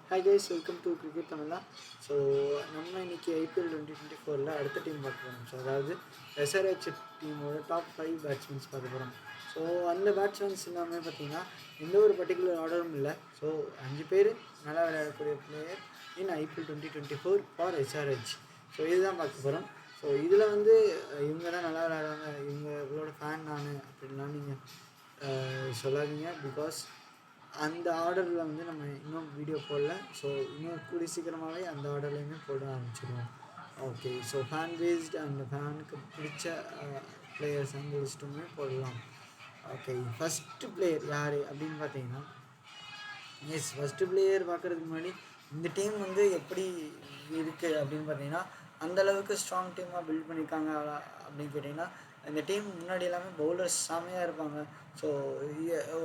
Hi guys, welcome to cricket Tamizha. So நம்ம இன்னைக்கு IPL 2024 அடுத்த டீம் பார்க்க போகிறோம். ஸோ அதாவது எஸ்ஆர்ஹெச் டீமோட டாப் 5 பேட்ஸ்மேன்ஸ் பார்க்க போகிறோம். ஸோ அந்த பேட்ஸ்மேன்ஸ் எல்லாமே பார்த்தீங்கன்னா எந்த ஒரு பர்டிகுலர் ஆர்டரும் இல்லை. ஸோ 5 பேர் நல்லா விளையாடக்கூடிய player in IPL 2024 for SRH. So இதுதான் பார்க்க போகிறோம். ஸோ இதில் வந்து இவங்க தான் நல்லா விளையாடுறாங்க, இவங்களோட ஃபேன் நான் அப்படின்லாம் நீங்கள் சொல்லாதீங்க. பிகாஸ் அந்த ஆர்டரில் வந்து நம்ம இன்னும் வீடியோ போடல. ஸோ இன்னும் கூடி சீக்கிரமாகவே அந்த ஆர்டர்லேயுமே போட ஆரம்பிச்சிடுவோம். Okay, so fan based and ஃபேனுக்கு பிடிச்ச பிளேயர்ஸ் அந்த லிஸ்ட்டுமே போடலாம். ஓகே, ஃபஸ்ட்டு பிளேயர் யார் அப்படின்னு பார்த்தீங்கன்னா, ஃபஸ்ட்டு பிளேயர் பார்க்குறதுக்கு முன்னாடி இந்த டீம் வந்து எப்படி இருக்குது அப்படின்னு பார்த்தீங்கன்னா, அந்தளவுக்கு ஸ்ட்ராங் டீமாக பில்ட் பண்ணியிருக்காங்க அப்படின்னு கேட்டிங்கன்னா, இந்த டீம் முன்னாடி எல்லாமே பவுலர்ஸ் செமையாக இருப்பாங்க. ஸோ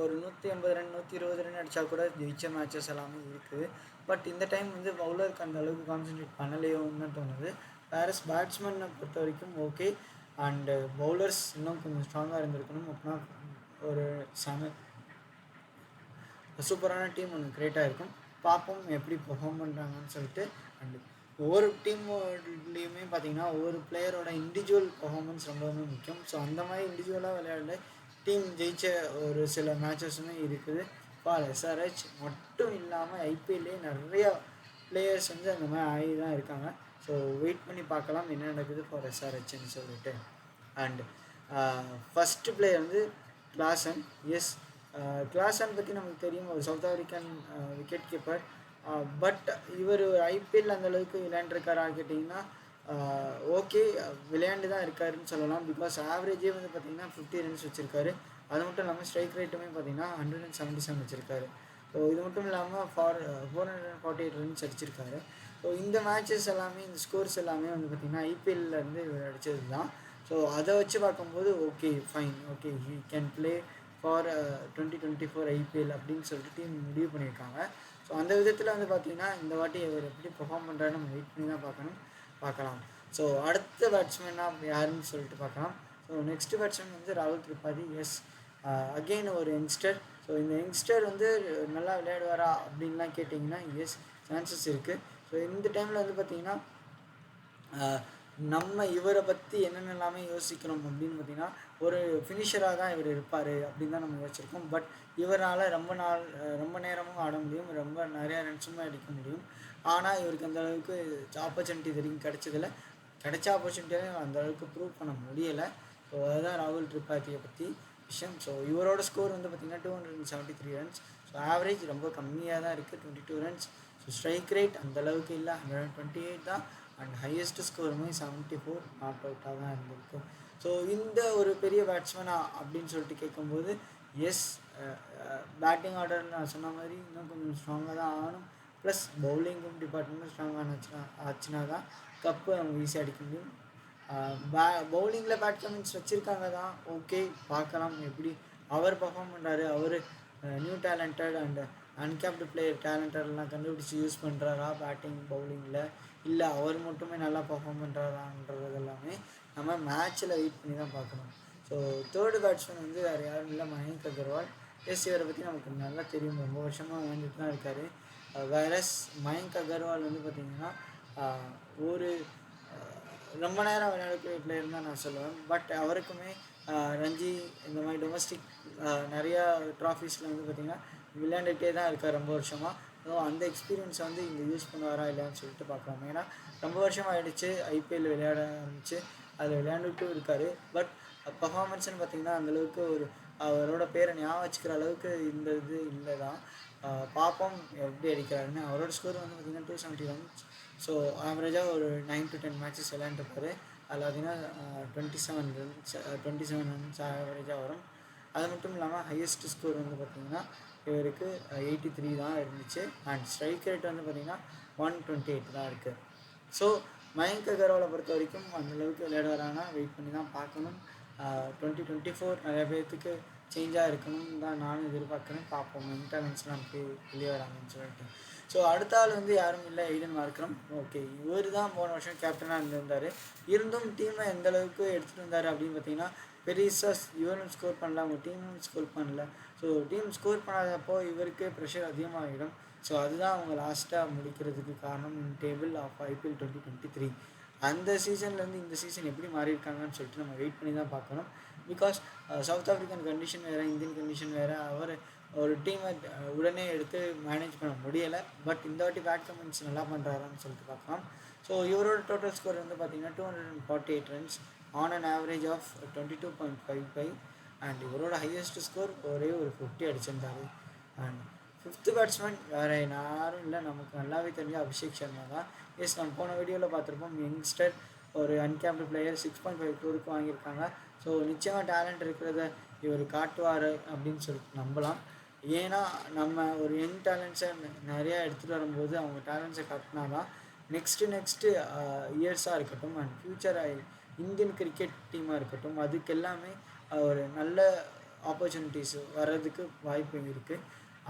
ஒரு 180 ரன் 120 ரன் அடித்தா கூட ஜெயிச்ச மேட்சஸ் எல்லாமே இருக்குது. பட் இந்த டைம் வந்து பவுலருக்கு அந்த அளவுக்கு கான்சன்ட்ரேட் பண்ணலையோன்னு தான் தோணுது. வேறஸ் பேட்ஸ்மேனை பொறுத்த வரைக்கும் ஓகே, அண்டு பவுலர்ஸ் இன்னும் கொஞ்சம் ஸ்ட்ராங்காக இருந்திருக்கணும். அப்படின்னா ஒரு சூப்பரான டீம் ஒன்று க்ரியேட்டாக இருக்கும். பார்ப்போம் எப்படி பெர்ஃபார்ம் பண்ணுறாங்கன்னு சொல்லிட்டு. அண்டு ஒவ்வொரு டீம்லேயுமே பார்த்திங்கன்னா ஒவ்வொரு பிளேயரோட இண்டிவிஜுவல் பர்ஃபார்மன்ஸ் ரொம்பவுமே முக்கியம். ஸோ அந்த மாதிரி இண்டிவிஜுவலாக விளையாட டீம் ஜெயித்த ஒரு சில மேட்சஸுமே இருக்குது. ஃபார் எஸ்ஆர்ஹெச் மட்டும் இல்லாமல் ஐபிஎல்லே நிறையா பிளேயர்ஸ் வந்து அந்த மாதிரி ஆகி தான் இருக்காங்க. ஸோ வெயிட் பண்ணி பார்க்கலாம் என்ன நடக்குது ஃபார் எஸ்ஆர்ஹெச்ன்னு சொல்லிட்டு. அண்டு ஃபஸ்ட்டு பிளேயர் வந்து கிளாசன். கிளாசன் பற்றி நமக்கு தெரியும், ஒரு south African wicket keeper. But இவர் ஐபிஎல் அந்தளவுக்கு விளையாண்டுருக்காரா கேட்டிங்கன்னா ஓகே, விளையாண்டு தான் இருக்காருன்னு சொல்லலாம். பிகாஸ் ஆவரேஜே வந்து பார்த்திங்கன்னா 50 ரன்ஸ் வச்சுருக்காரு. அது மட்டும் இல்லாமல் ஸ்ட்ரைக் ரேட்டுமே பார்த்திங்கன்னா 177 வச்சுருக்காரு. ஸோ இது மட்டும் இல்லாமல் 448 ரன்ஸ் அடிச்சிருக்காரு. ஸோ இந்த மேட்சஸ் எல்லாமே, இந்த ஸ்கோர்ஸ் எல்லாமே வந்து பார்த்திங்கன்னா ஐபிஎல்லேருந்து அடித்தது தான். ஸோ அதை வச்சு பார்க்கும்போது okay fine, okay he can play for 2024 IPL அப்படின்னு சொல்லிட்டு டீம் முடிவு பண்ணியிருக்காங்க. ஸோ அந்த விதத்தில் வந்து பார்த்திங்கன்னா இந்த வாட்டி இவர் எப்படி பெர்ஃபார்ம் பண்ணுறாரு நம்ம வெயிட் பண்ணி தான் பார்க்கலாம். ஸோ அடுத்த பேட்ஸ்மேனாக யாருன்னு சொல்லிட்டு பார்க்கலாம். ஸோ நெக்ஸ்ட் பேட்ஸ்மேன் வந்து ராகுல் திரிபாதி. அகெயின் ஒரு யங்ஸ்டர். ஸோ இந்த யங்ஸ்டர் வந்து நல்லா விளையாடுவாரா அப்படின்லாம் கேட்டிங்கன்னா சான்சஸ் இருக்குது. ஸோ இந்த டைமில் வந்து பார்த்திங்கன்னா நம்ம இவரை பற்றி என்னென்னலாமே யோசிக்கணும் அப்படின்னு பார்த்திங்கன்னா, ஒரு ஃபினிஷராக தான் இவர் இருப்பார் அப்படின்னு தான் நம்ம யோசிச்சிருக்கோம். பட் இவரால் ரொம்ப நேரமும் ஆட முடியும், ரொம்ப நிறையா ரன்ஸுமே அடிக்க முடியும். ஆனால் இவருக்கு அந்த அளவுக்கு ஆப்பர்ச்சுனிட்டி வரைக்கும் கிடைச்ச ஆப்பர்ச்சுனிட்டியாக அந்த அளவுக்கு ப்ரூவ் பண்ண முடியலை. ஸோ அதுதான் ராகுல் திரிபாதியை பற்றி விஷயம். ஸோ இவரோட ஸ்கோர் வந்து பார்த்திங்கன்னா 273 ரன்ஸ். ஸோ ஆவரேஜ் ரொம்ப கம்மியாக தான் இருக்குது, 22 ரன்ஸ். ஸோ ஸ்ட்ரைக் ரேட் அந்தளவுக்கு இல்லை, 128 தான். அண்ட் ஹையஸ்ட் ஸ்கோருமே 74, நாட் அவுட்டாக தான் இருந்திருக்கு. ஸோ இந்த ஒரு பெரிய பேட்ஸ்மேனா அப்படின்னு சொல்லிட்டு கேட்கும்போது பேட்டிங் ஆர்டர் நான் சொன்ன மாதிரி இன்னும் கொஞ்சம் ஸ்ட்ராங்காக தான் ஆகணும். ப்ளஸ் பவுலிங்கும் டிபார்ட்மெண்ட்டும் ஸ்ட்ராங்காக ஆச்சுன்னா தான் கப்பு அவங்க ஈஸியாக அடிக்க முடியும். பவுலிங்கில் பேட்ஸ்மேன்ஸ் வச்சுருக்காங்க தான், ஓகே பார்க்கலாம் எப்படி அவர் பர்ஃபார்ம் பண்ணுறாரு. அவர் new talented and uncapped player டேலண்டட்லாம் கண்டுபிடிச்சி யூஸ் பண்ணுறாரா பேட்டிங் பவுலிங்கில், இல்லை அவர் மட்டுமே நல்லா பர்ஃபார்ம் பண்ணுறாரான்றது எல்லாமே நம்ம மேட்ச்சில் வெயிட் பண்ணி தான் பார்க்கணும். ஸோ தேர்டு பேட்ஸ்மேன் வந்து வேறு யாரும் இல்லை, மயங்க் அகர்வால். இவரை பற்றி நமக்கு நல்லா தெரியும், ரொம்ப வருஷமாக விளையாண்டுட்டு தான் இருக்கார். வேறஸ் மயங்க் அகர்வால் வந்து பார்த்திங்கன்னா ஒரு ரொம்ப நேரம் விளையாடக்கூடிய பிளேயர் தான் நான் சொல்லுவேன். பட் அவருக்குமே ரஞ்சி இந்த மாதிரி டொமஸ்டிக் நிறையா ட்ராஃபீஸில் வந்து பார்த்திங்கன்னா விளையாண்டுகிட்டே தான் இருக்கார் ரொம்ப வருஷமாக. ஸோ அந்த எக்ஸ்பீரியன்ஸை வந்து இங்கே யூஸ் பண்ணுவாரா இல்லைன்னு சொல்லிட்டு பார்க்கலாம். ஏன்னா ரொம்ப வருஷமாக ஆகிடுச்சு ஐபிஎல் விளையாட ஆரம்பிச்சு, அதில் விளையாண்டுட்டும் இருக்கார். பட் பர்ஃபார்மன்ஸ்னு பார்த்திங்கன்னா அந்தளவுக்கு ஒரு அவரோட பேரை ஞாபகம் வச்சுக்கிற அளவுக்கு இந்த இது இல்லை தான். பார்ப்போம் எப்படி அடிக்கிறாருன்னு. அவரோட ஸ்கோர் வந்து பார்த்திங்கன்னா 270 ரன்ஸ். ஸோ ஆவரேஜாக ஒரு 9 to 10 மேட்சஸ் விளையாண்டுருப்பார். அதில் பார்த்திங்கன்னா 27 ரன்ஸ் ஆவரேஜாக வரும். அது மட்டும் இல்லாமல் ஹையஸ்ட் ஸ்கோர் வந்து பார்த்திங்கன்னா இவருக்கு 83 தான் இருந்துச்சு. அண்ட் ஸ்ட்ரைக் ரேட் வந்து பார்த்திங்கன்னா 128 தான் இருக்குது. ஸோ மயங்க் அகர்வாலை பொறுத்த வரைக்கும் அந்தளவுக்கு விளையாடுவாரானா வெயிட் பண்ணி தான் பார்க்கணும். 2024 நிறைய பேர்த்துக்கு சேஞ்சாக இருக்கணும்னு தான் நானும் எதிர்பார்க்குறேன். பார்ப்போம் மெயின்டெனன்ஸ்லாம் போய் வெளியே வராங்கன்னு சொல்லிட்டு. ஸோ அடுத்த ஆள் வந்து யாரும் இல்லை, எய்டன் மார்க்ரம். ஓகே, இவர் தான் போன வருஷம் கேப்டனாக இருந்திருந்தார். இருந்தும் டீமை எந்த அளவுக்கு எடுத்துகிட்டு வந்தார் அப்படின்னு பார்த்திங்கன்னா, பெரிசாக இவரும் ஸ்கோர் பண்ணல, அவங்க டீமும் ஸ்கோர் பண்ணல. ஸோ டீம் ஸ்கோர் பண்ணாதப்போ இவருக்கு ப்ரெஷர் அதிகமாகிடும். ஸோ அதுதான் அவங்க லாஸ்ட்டாக முடிக்கிறதுக்கு காரணம் டேபிள் ஆஃப் ஐபிஎல் 2023. அந்த சீசன்லேருந்து இந்த சீசன் எப்படி மாறி இருக்காங்கன்னு சொல்லிட்டு நம்ம வெயிட் பண்ணி தான் பார்க்கணும். பிகாஸ் சவுத் ஆஃப்ரிக்கன் கண்டிஷன் வேறு, இந்தியன் கண்டிஷன் வேறு. அவர் ஒரு டீமை உடனே எடுத்து மேனேஜ் பண்ண முடியலை. பட் இந்த வாட்டி பேட்ஸ்மேன்ஸ் நல்லா பண்ணுறாரான்னு சொல்லிட்டு பார்க்கலாம். ஸோ இவரோட டோட்டல் ஸ்கோர் வந்து பார்த்திங்கன்னா 248 runs on an average of 22.55. And இவரோட ஹையஸ்ட் ஸ்கோர் ஒரே ஒரு 50 அடிச்சிருந்தார். அண்ட் ஃபிஃப்த்து பேட்ஸ்மேன் வேறு யாரும் இல்லை, நமக்கு நல்லாவே தெரிஞ்ச அபிஷேக் சர்மா தான். எஸ், நம்ம போன வீடியோவில் பார்த்துருப்போம், யங்ஸ்டர் ஒரு அன்கேப்டு பிளேயர் 6.5 crore வாங்கியிருக்காங்க. ஸோ நிச்சயமாக டேலண்ட் இருக்கிறத இவர் காட்டுவார் அப்படின்னு சொல்லிட்டு நம்பலாம். ஏன்னா நம்ம ஒரு யங் டேலண்ட்ஸை நிறையா எடுத்துகிட்டு வரும்போது அவங்க டேலண்ட்ஸை காட்டினா தான் நெக்ஸ்ட்டு இயர்ஸாக இருக்கட்டும் அண்ட் ஃப்யூச்சர் இந்தியன் கிரிக்கெட் டீமாக இருக்கட்டும், அதுக்கு எல்லாமே ஒரு நல்ல ஆப்பர்ச்சுனிட்டிஸ் வர்றதுக்கு வாய்ப்பு இருக்குது.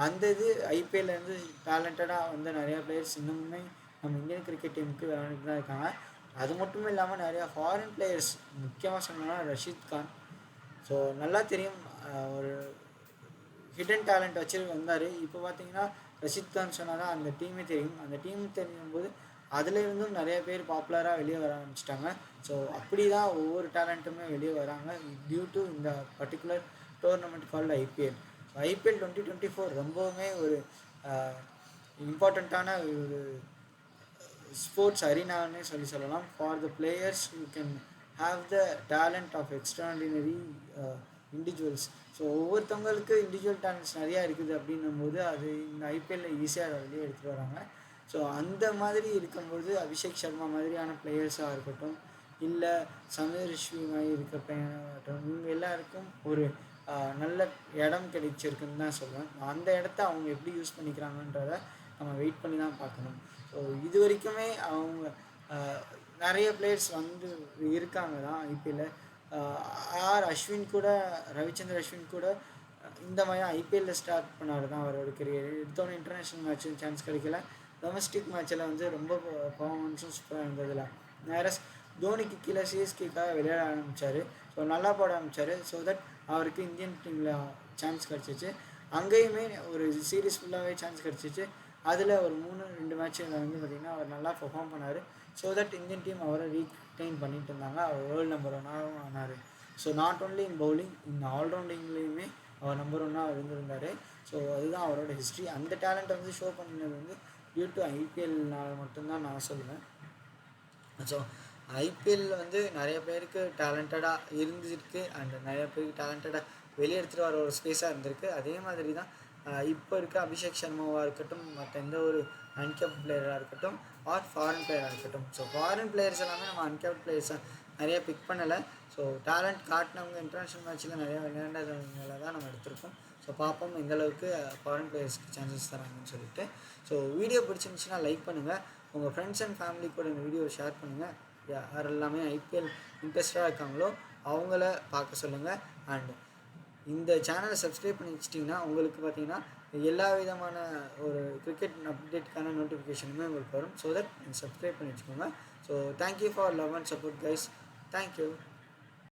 அந்த இது ஐபிஎல்லேருந்து டேலண்டடாக வந்து நிறையா பிளேயர்ஸ் இன்னுமே நம்ம இந்தியன் கிரிக்கெட் டீமுக்கு விளையாண்டுட்டு தான் இருக்காங்க. அது மட்டும் இல்லாமல் நிறையா ஃபாரின் பிளேயர்ஸ், முக்கியமாக சொன்னோன்னா ரஷீத் கான். ஸோ நல்லா தெரியும், ஒரு ஹிடன் டேலண்ட் வச்சு வந்தார். இப்போ பார்த்தீங்கன்னா ரஷீத் கான் சொன்னால் தான் அந்த டீமே தெரியும். அந்த டீம் தெரியும் போது அதுலேருந்தும் நிறைய பேர் பாப்புலராக வெளியே வர ஆரம்பிச்சிட்டாங்க. ஸோ அப்படி தான் ஒவ்வொரு டேலண்ட்டுமே வெளியே வராங்க டியூ டு இந்த particular tournament called IPL. IPL 2024 ரொம்பவுமே ஒரு இம்பார்ட்டண்ட்டான ஒரு ஸ்போர்ட்ஸ் அரினான்னே சொல்லலாம். For the players you can have the talent of extraordinary individuals. So ஒவ்வொருத்தவங்களுக்கு இண்டிவிஜுவல் டேலண்ட்ஸ் நிறையா இருக்குது அப்படின்னும் போது அது இந்த ஐபிஎல்லில் ஈஸியாக வெளியே எடுத்துகிட்டு வராங்க. ஸோ அந்த மாதிரி இருக்கும்போது அபிஷேக் சர்மா மாதிரியான பிளேயர்ஸாக இருக்கட்டும், இல்லை சமீர் ரிஷ்வி மாதிரி இருக்க பிளேயராகட்டும், இவங்க எல்லாருக்கும் ஒரு நல்ல இடம் கிடைச்சிருக்குன்னு தான் சொல்லுவேன். அந்த இடத்த அவங்க எப்படி யூஸ் பண்ணிக்கிறாங்கன்றத நம்ம வெயிட் பண்ணி தான் பார்க்கணும். ஸோ இது வரைக்குமே அவங்க நிறைய பிளேயர்ஸ் வந்து இருக்காங்க தான் ஐபிஎல்லில். அஸ்வின் கூட, ரவிச்சந்திரன் அஸ்வின் கூட இந்த மாதிரி ஐபிஎல்லில் ஸ்டார்ட் பண்ணார் தான் அவரோட கெரியர். எடுத்தோன்னே இன்டர்நேஷ்னல் மேட்ச்சு சான்ஸ் கிடைக்கல. டொமஸ்டிக் மேட்சில் வந்து ரொம்ப பர்ஃபார்மன்ஸும் சூப்பராக இருந்ததில்ல. நேரஸ் தோனிக்கு கீழே சிஎஸ்கேக்காக விளையாட ஆரம்பித்தார். ஸோ நல்லா போட ஆரம்பித்தார். ஸோ தட் அவருக்கு இந்தியன் டீமில் சான்ஸ் கிடச்சிச்சு. அங்கேயுமே ஒரு சீரீஸ் ஃபுல்லாகவே சான்ஸ் கிடச்சிச்சு. அதில் ஒரு 2 மேட்ச்சில் வந்து பார்த்திங்கன்னா அவர் நல்லா பெர்ஃபார்ம் பண்ணார். ஸோ தட் இந்தியன் டீம் அவரை ரீடைன் பண்ணிட்டு இருந்தாங்க. அவர் வேர்ல்டு நம்பர் 1 ஆனார். So not only in bowling, இந்த ஆல்ரவுண்டிங்லேயுமே அவர் நம்பர் 1 இருந்திருந்தார். ஸோ அதுதான் அவரோட ஹிஸ்ட்ரி. அந்த டேலண்ட்டை வந்து ஷோ பண்ணினது வந்து டியூ டு ஐபிஎல்னால் மட்டும்தான் நான் சொல்லுவேன். ஸோ ஐபிஎல் வந்து நிறைய பேருக்கு டேலண்டடாக இருந்திருக்கு அண்ட் நிறைய பேருக்கு டேலண்டடாக வெளியே எடுத்துகிட்டு வர ஒரு ஸ்பேஸாக இருந்திருக்கு. அதே மாதிரி தான் இப்போ இருக்க அபிஷேக் சர்மாவாக இருக்கட்டும், மற்ற எந்த ஒரு அன்கேப்ட் பிளேயராக இருக்கட்டும் ஆர் ஃபாரின் பிளேயராக இருக்கட்டும். ஸோ ஃபாரின் பிளேயர்ஸ் எல்லாமே நம்ம அன்கேப்ட் பிளேயர்ஸை நிறையா பிக் பண்ணலை. ஸோ டேலண்ட் காட்டினவங்க இன்டர்நேஷ்னல் மேட்ச்சில் நிறையா விளையாண்டதுனால தான் நம்ம எடுத்திருக்கோம். ஸோ பார்ப்போம் எந்தளவுக்கு ஃபாரின் பிளேயர்ஸ்க்கு சான்சஸ் தராங்கன்னு சொல்லிட்டு. ஸோ வீடியோ பிடிச்சிருந்துச்சுன்னா லைக் பண்ணுங்கள், உங்கள் ஃப்ரெண்ட்ஸ் அண்ட் ஃபேமிலி கூட இந்த வீடியோவை ஷேர் பண்ணுங்கள். யார் எல்லாமே ஐபிஎல் இன்ட்ரெஸ்டாக இருக்காங்களோ அவங்கள பார்க்க சொல்லுங்கள். அண்ட் இந்த சேனலை சப்ஸ்கிரைப் பண்ணி வச்சிட்டிங்கன்னா உங்களுக்கு பார்த்திங்கன்னா எல்லா விதமான ஒரு கிரிக்கெட் அப்டேட்டுக்கான நோட்டிஃபிகேஷனுமே உங்களுக்கு வரும். ஸோ தட் நீங்கள் சப்ஸ்கிரைப் பண்ணி வச்சுக்கோங்க. So thank you for love and support guys. Thank you.